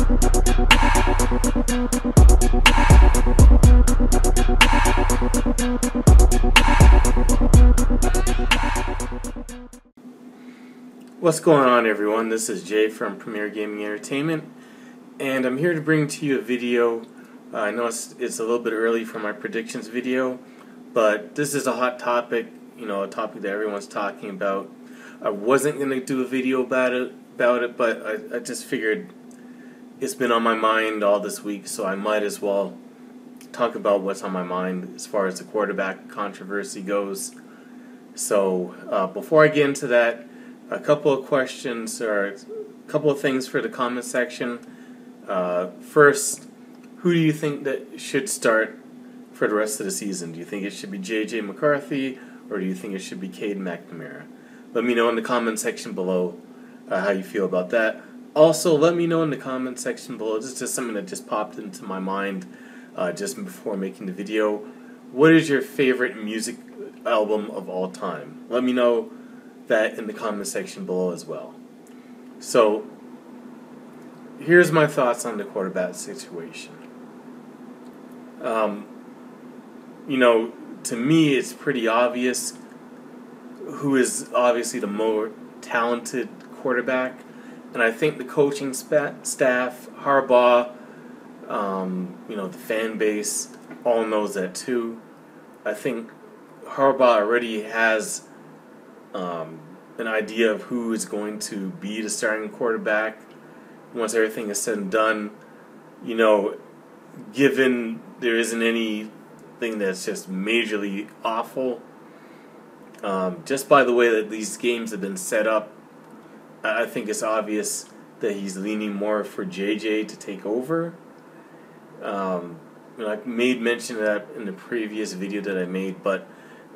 What's going on, everyone? This is Jay from Premier Gaming Entertainment, and I'm here to bring to you a video. I know it's a little bit early for my predictions video, but this is a hot topic, a topic that everyone's talking about. I wasn't going to do a video about it, but I just figured it's been on my mind all this week, so I might as well talk about what's on my mind as far as the quarterback controversy goes. So before I get into that, a couple of questions or a couple of things for the comment section. First, who do you think that should start for the rest of the season? Do you think it should be JJ McCarthy, or do you think it should be Cade McNamara? Let me know in the comment section below how you feel about that. Also, let me know in the comment section below, this is just something that just popped into my mind just before making the video. What is your favorite music album of all time? Let me know that in the comment section below as well. So, here's my thoughts on the quarterback situation. To me, it's pretty obvious who is obviously the more talented quarterback, and I think the coaching staff, Harbaugh, the fan base, all knows that too. I think Harbaugh already has an idea of who is going to be the starting quarterback once everything is said and done. Given there isn't anything that's just majorly awful, just by the way that these games have been set up, I think it's obvious that he's leaning more for JJ to take over. I made mention of that in the previous video that I made, but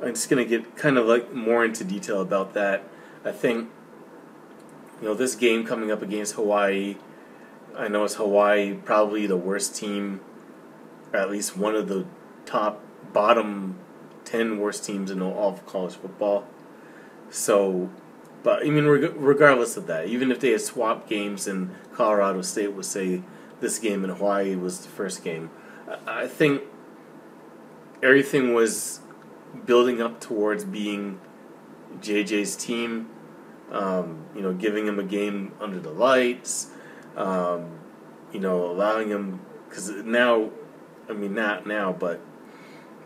I'm just going to get kind of more into detail about that. I think, this game coming up against Hawaii, I know it's Hawaii, probably the worst team, or at least one of the bottom 10 worst teams in all of college football. So, but regardless of that, even if they had swapped games and Colorado State would say this game in Hawaii was the first game, I think everything was building up towards being JJ's team, giving him a game under the lights, allowing him, because now, not now, but,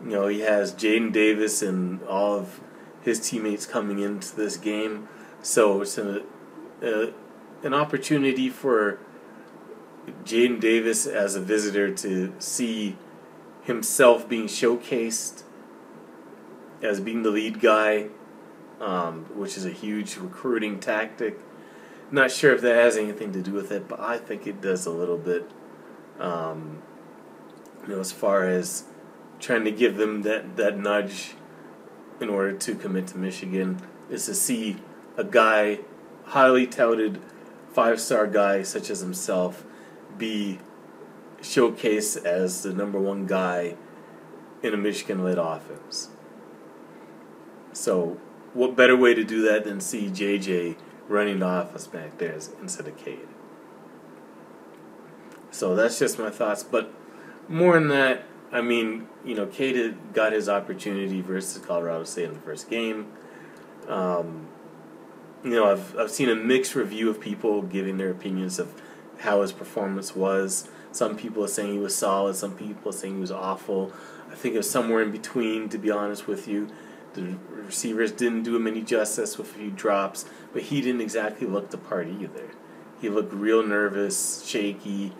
he has Jaden Davis and all of his teammates coming into this game, so it's an opportunity for Jaden Davis as a visitor to see himself being showcased as being the lead guy, which is a huge recruiting tactic. Not sure if that has anything to do with it, but I think it does a little bit. As far as trying to give them that nudge in order to commit to Michigan, is to see a guy, highly touted 5-star guy such as himself, be showcased as the #1 guy in a Michigan-led offense. So, what better way to do that than see JJ running the offense back there instead of Cade? So that's just my thoughts. But more than that, Cade had got his opportunity versus Colorado State in the first game. I've seen a mixed review of people giving their opinions of how his performance was. Some people are saying he was solid. Some people are saying he was awful. I think it was somewhere in between, to be honest with you. The receivers didn't do him any justice with a few drops, but he didn't exactly look the part either. He looked real nervous, shaky,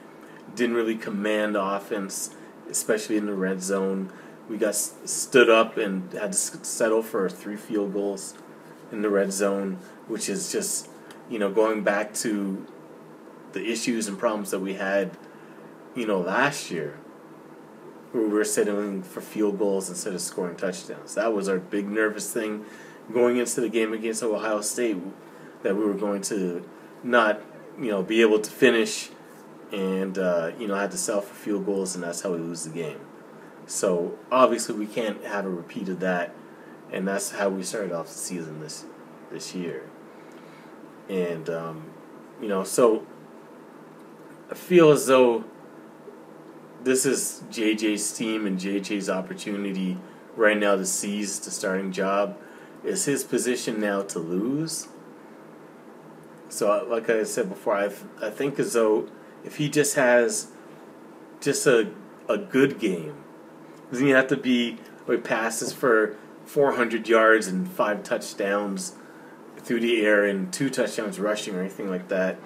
didn't really command offense, especially in the red zone. We got stood up and had to settle for 3 field goals in the red zone, which is just, going back to the issues and problems that we had, last year, where we were settling for field goals instead of scoring touchdowns. That was our big nervous thing going into the game against Ohio State, that we were going to not, be able to finish and, had to settle for field goals, and that's how we lose the game. So, obviously, we can't have a repeat of that, and that's how we started off the season this year. And, so I feel as though this is JJ's team and JJ's opportunity right now to seize the starting job. It's his position now to lose. So, like I said before, I think as though if he just has just a good game, doesn't have to be like passes for 400 yards and 5 touchdowns through the air and 2 touchdowns rushing or anything like that.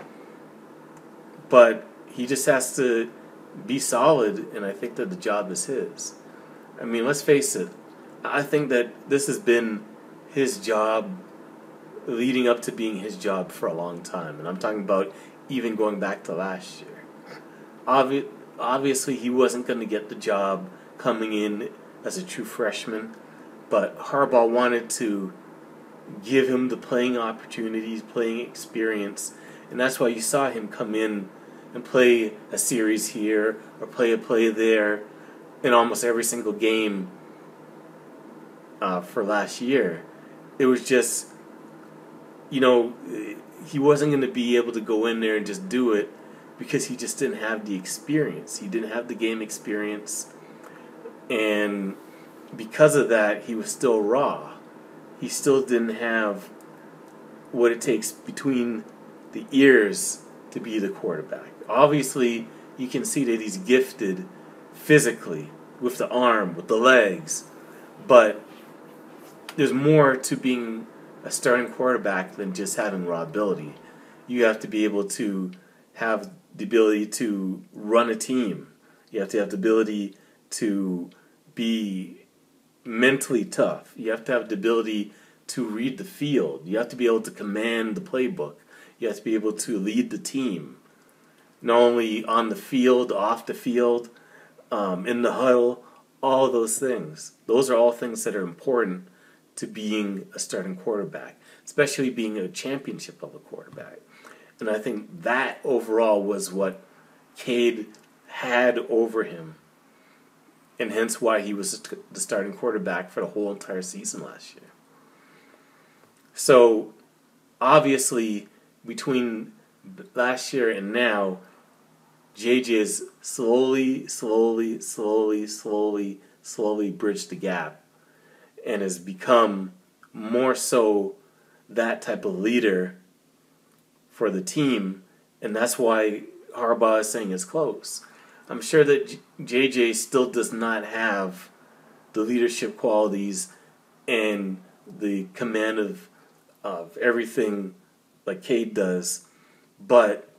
But he just has to be solid, and I think that the job is his. I mean, let's face it. I think that this has been his job leading up to being his job for a long time. And I'm talking about even going back to last year. Obviously, he wasn't going to get the job coming in as a true freshman, but Harbaugh wanted to give him the playing opportunities, playing experience, and that's why you saw him come in and play a series here or play a play there in almost every single game for last year. It was just, he wasn't going to be able to go in there and just do it because he just didn't have the experience. He didn't have the game experience, and because of that, he was still raw. He still didn't have what it takes between the ears to be the quarterback. Obviously, you can see that he's gifted physically, with the arm, with the legs, but there's more to being a starting quarterback than just having raw ability. You have to be able to have the ability to run a team. You have to have the ability to be mentally tough. You have to have the ability to read the field. You have to be able to command the playbook. You have to be able to lead the team, not only on the field, off the field, in the huddle, all those things. Those are all things that are important to being a starting quarterback, especially being a championship level quarterback. And I think that overall was what Cade had over him, and hence why he was the starting quarterback for the whole entire season last year. So, obviously, between last year and now, JJ has slowly bridged the gap and has become more so that type of leader for the team, and that's why Harbaugh is saying it's close. I'm sure that JJ still does not have the leadership qualities and the command of everything like Cade does, but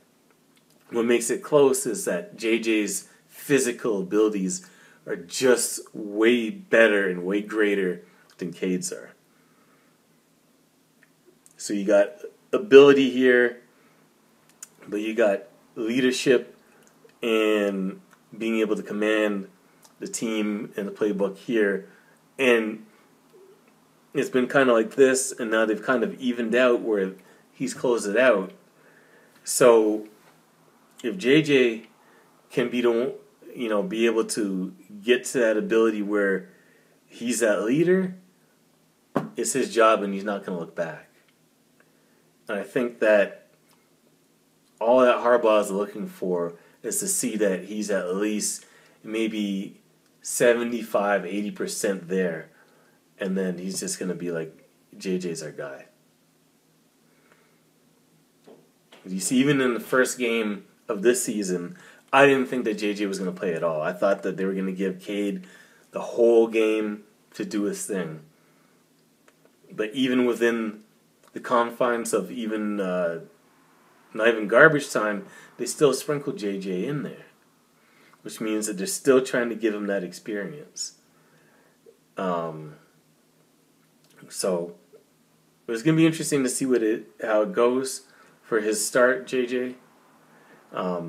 what makes it close is that JJ's physical abilities are just way better and way greater than Cade's are. So you got ability here, but you got leadership and being able to command the team and the playbook here. And it's been kind of like this, and now they've kind of evened out where he's closed it out. So if JJ can be able to get to that ability where he's that leader, it's his job, and he's not going to look back. And I think that all that Harbaugh is looking for is to see that he's at least maybe 75-80% there, and then he's just going to be like, JJ's our guy. You see, even in the first game of this season, I didn't think that JJ was going to play at all. I thought that they were going to give Cade the whole game to do his thing. But even within the confines of even not even garbage time, they still sprinkled JJ in there, which means that they're still trying to give him that experience. So it's going to be interesting to see how it goes for his start, JJ,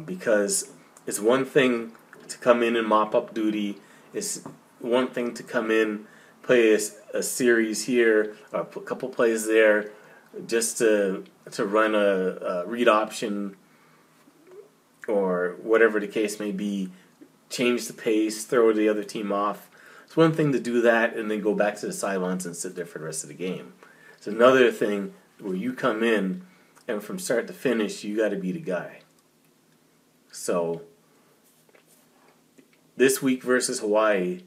because it's one thing to come in and mop up duty. It's one thing to come in, play a series here, a couple plays there, just to run a read option or whatever the case may be, change the pace, throw the other team off. It's one thing to do that and then go back to the sidelines and sit there for the rest of the game. It's another thing where you come in and from start to finish, you got to be the guy. So this week versus Hawaii,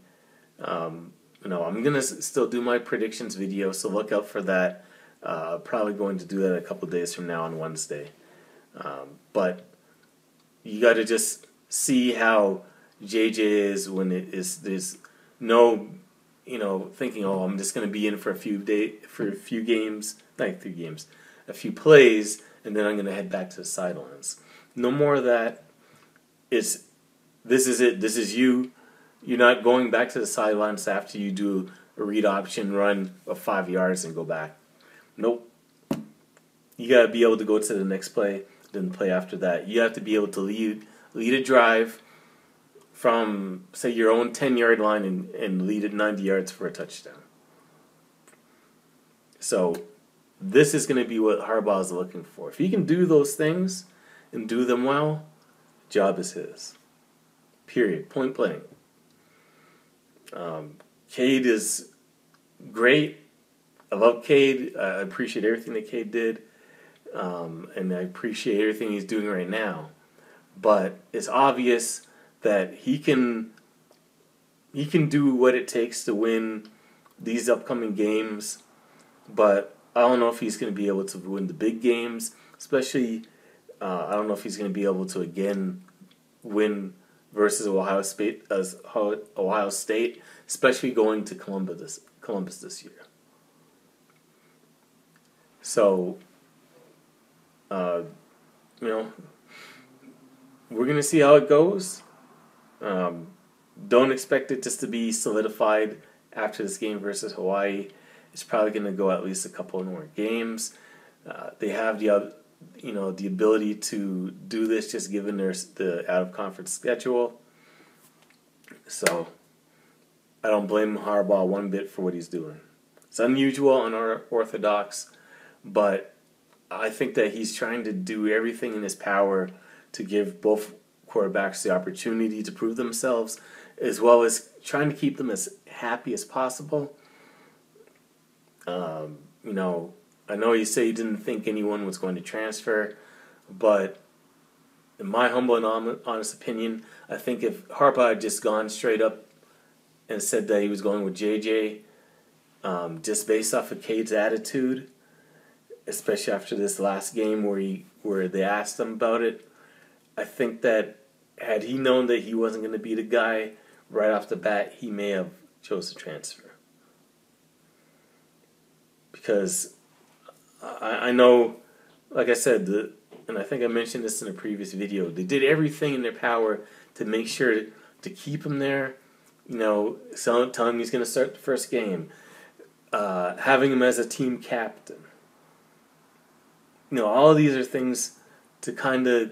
I'm gonna still do my predictions video, so look out for that. Probably going to do that a couple days from now on Wednesday. But you got to just see how JJ is when there's no, thinking, oh, I'm just going to be in for a few games, not 3 games, a few plays, and then I'm going to head back to the sidelines. No more of that. This is it. This is you. You're not going back to the sidelines after you do a read option run of 5 yards and go back. Nope. You got to be able to go to the next play, then the play after that. You have to be able to lead a drive from, say, your own 10-yard line and lead it 90 yards for a touchdown. So this is going to be what Harbaugh is looking for. If he can do those things and do them well, job is his. Period. Point blank. Cade is great. I love Cade. I appreciate everything that Cade did. And I appreciate everything he's doing right now. But it's obvious that he can do what it takes to win these upcoming games. But I don't know if he's going to be able to win the big games. Especially, I don't know if he's going to be able to again win versus Ohio State, especially going to Columbus this year. So, we're going to see how it goes. Don't expect it just to be solidified after this game versus Hawaii. It's probably going to go at least a couple more games. They have the ability to do this just given the out-of-conference schedule. So I don't blame Harbaugh one bit for what he's doing. It's unusual, unorthodox, but I think that he's trying to do everything in his power to give both quarterbacks the opportunity to prove themselves, as well as trying to keep them as happy as possible. I know you say you didn't think anyone was going to transfer, but in my humble and honest opinion, I think if Harbaugh had just gone straight up and said that he was going with JJ, just based off of Cade's attitude, especially after this last game where they asked him about it, I think that had he known that he wasn't going to be the guy right off the bat, he may have chose to transfer. Because I know, like I said, and I think I mentioned this in a previous video, they did everything in their power to make sure to keep him there. Telling him he's going to start the first game, having him as a team captain. All of these are things to kind of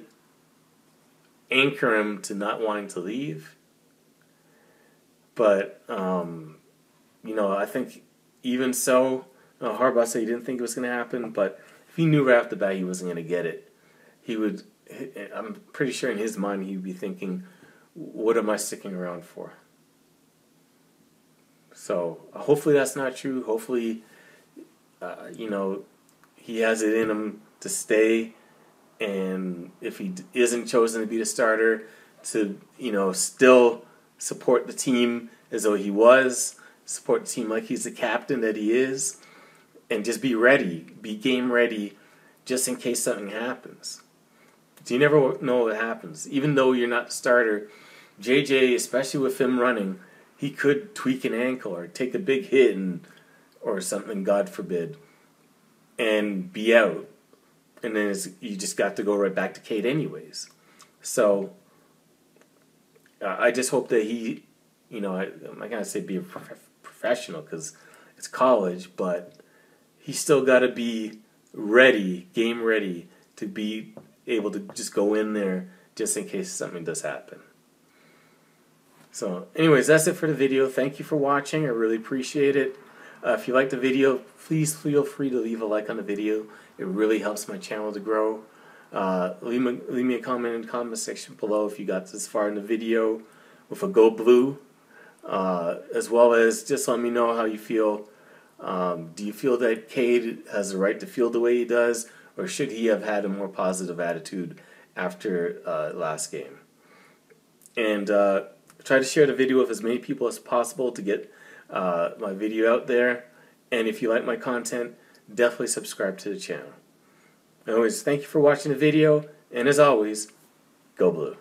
anchor him to not wanting to leave. But, I think even so, Harbaugh said he didn't think it was going to happen, but if he knew right off the bat he wasn't going to get it, I'm pretty sure in his mind he would be thinking, what am I sticking around for? So hopefully that's not true. Hopefully, he has it in him to stay, and if he isn't chosen to be the starter, to still support the team as though he was, support the team like he's the captain that he is, and just be ready, be game ready, just in case something happens. You never know what happens. Even though you're not the starter, JJ, especially with him running, he could tweak an ankle or take a big hit or something, God forbid, and be out. And then you just got to go right back to Cade anyways. So I just hope that he, I'm not going to say be a professional because it's college, but he's still got to be ready, game ready, to be able to just go in there just in case something does happen. So anyways, that's it for the video. Thank you for watching. I really appreciate it. If you liked the video, please feel free to leave a like on the video. It really helps my channel to grow. Leave me a comment in the comment section below if you got this far in the video with a Go Blue. As well as just let me know how you feel. Do you feel that Cade has the right to feel the way he does, or should he have had a more positive attitude after last game. And try to share the video with as many people as possible to get my video out there. And if you like my content, definitely subscribe to the channel. Anyways, thank you for watching the video, and as always, go blue.